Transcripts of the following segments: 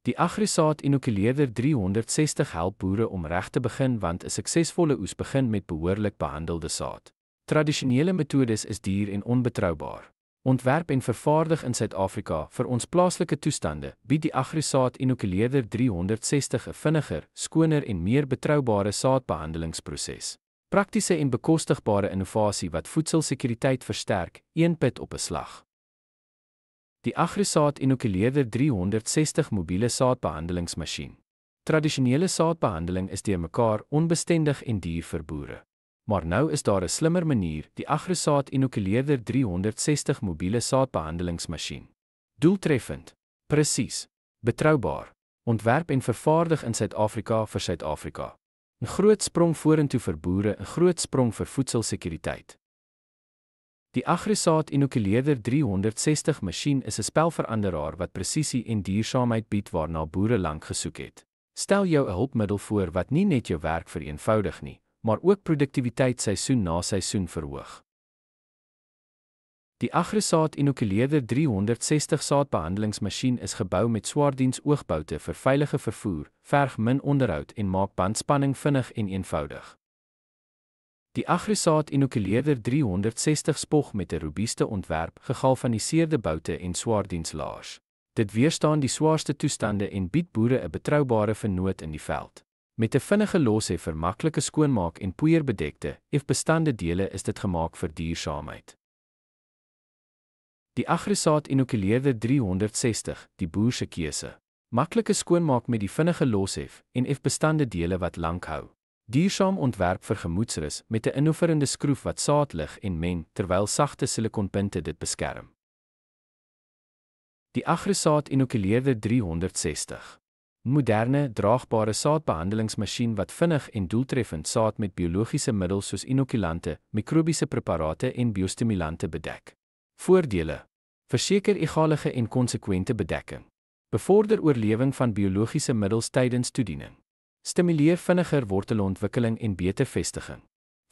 Die Agrisaad inokuleerder 360 help boere om reg te begin want 'n suksesvolle oes begin met behoorlik behandelde saad. Tradisionele metodes is duur en onbetroubaar. Ontwerp en vervaardig in Suid-Afrika vir ons plaaslike toestande, bied die Agrisaad inokuleerder 360 'n vinniger, skoner en meer betroubare saadbehandelingsproses. Praktiese en bekostigbare innovasie wat voedselsekuriteit versterk, een pit op 'n slag. Die Agrisaad inokuleerder 360 mobiele saadbehandelingsmasjien. Tradisionele saadbehandeling is deurmekaar onbestendig en duur vir boere. Maar nou is daar 'n slimmer manier, die Agrisaad inokuleerder 360 mobiele saadbehandelingsmasjien. Doeltreffend, presies, betroubaar, ontwerp en vervaardig in Suid-Afrika vir Suid-Afrika. 'n Groot sprong vorentoe vir boere, 'n groot sprong vir voedselsekuriteit. Die Agrisaad inokuleerder 360 masjien is 'n spelveranderaar wat presisie en duursaamheid bied waarna boere lank gesoek het. Stel jou 'n hulpmiddel voor wat nie net jou werk vereenvoudig nie, maar ook produktiwiteit seisoen na seisoen verhoog. Die Agrisaad inokuleerder 360 saadbehandelingsmasjien is gebou met swaardiens oogboute vir veilige vervoer, verg min onderhoud en maak bandspanning vinnig en eenvoudig. Die Agrisaad inokuleerder 360 spog met 'n robuuste ontwerp, gegalvaniseerde boute en swaardienslaars. Dit weerstaan die swaarste toestande en bied boere 'n betroubare vennoot in die veld. Met 'n vinnige loshef vir maklike skoonmaak en poeierbedekte, efbestande dele is dit gemaak vir duursaamheid. Die Agrisaad inokuleerder 360, die boer se keuse. Maklike skoonmaak met die vinnige loshef en efbestande dele wat lank hou. Duursaam ontwerp vir gemoedsrus met 'n innoverende skroef wat saad lig en meng terwyl sagte silikonpunte dit beskerm. Die Agrisaad inokuleerder 360. Moderne, draagbare saadbehandelingsmasjien wat vinnig en doeltreffend saad met biologiese middels soos inokulante, mikrobiese preparate en biostimulante bedek. Voordele: verseker egalige en konsekwente bedekking. Bevorder oorlewing van biologiese middels tydens toediening. Stimuleer vinniger wortelontwikkeling en beter vestiging.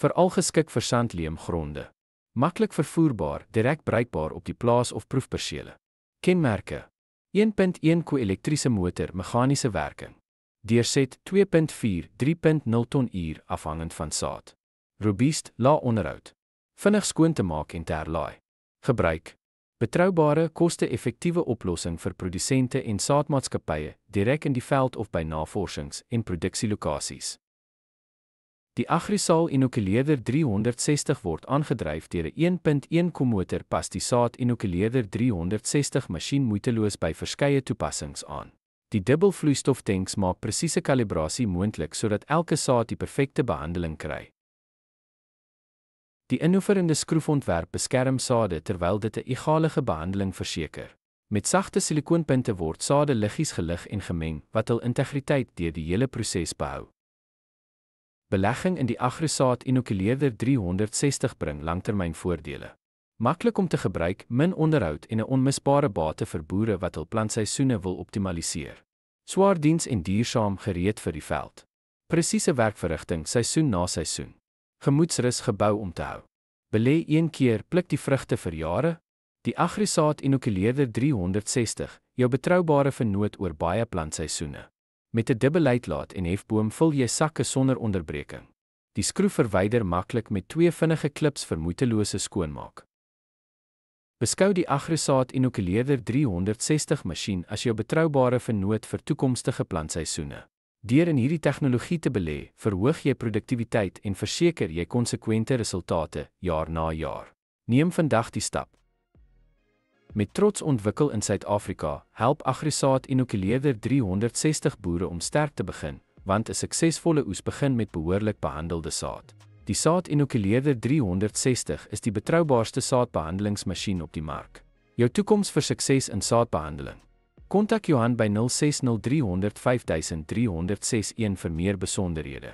Veral geskik vir sandleemgronde. Maklik vervoerbaar, direk bruikbaar op die plaas of proefpersele. Kenmerke: 1.1 koelektriese motor, meganiese werking. Deurset 2.4, 3.0 ton-uur afhangend van saad. Robuust, lae onderhoud. Vinnig skoon te maak en te herlaai. Gebruik: betroubare, koste-effektiewe oplossing vir produsente en saadmaatskappye, direk in die veld of by navorsings- en produksielokasies. Die Agrisaad inokuleerder 360 word aangedryf deur 'n 1.1 motor pas die saad inokuleerder 360 masjien moeiteloos by verskeie toepassings aan. Die dubbelvloeistoftanks maak presiese kalibrasie moontlik sodat elke saad die perfekte behandeling kry. Die innoverende skroefontwerp beskerm sade terwyl dit 'n egalige behandeling verseker. Met sagte silikoonpunte word sade liggies gelig en gemeng wat hul integriteit deur die hele proses behou. Belegging in die Agrisaad inokuleerder 360 bring langtermynvoordele. Maklik om te gebruik, min onderhoud en 'n onmisbare bate vir boere wat hul plantseisoene wil optimaliseer. Swaardiens en duursaam gereed vir die veld. Presiese werkverrigting seisoen na seisoen. Gemoedsrus gebou om te hou. Belê een keer, pluk die vrugte vir jare. Die Agrisaad inokuleerder 360, jou betroubare vennoot oor baie plantseisoene. Met 'n dubbelluitlaat en hefboom vul jy sakke sonder onderbreking. Die skroef verwyder maklik met 2 vinnige klips vir moeitelose skoonmaak. Beskou die Agrisaad inokuleerder 360 masjien as jou betroubare vennoot vir toekomstige plantseisoene. Deur in hierdie tegnologie te belê, verhoog jy produktiwiteit en verseker jy konsekwente resultate jaar na jaar. Neem vandag die stap. Met trots ontwikkel in Suid-Afrika, help Agrisaad inokuleerder 360 boere om sterk te begin, want 'n suksesvolle oes begin met behoorlik behandelde saad. Die saad inokuleerder 360 is die betroubaarste saadbehandelingsmasjien op die mark. Jou toekoms vir sukses in saadbehandeling. Kontak Johan by 060300 5361 vir meer besonderhede.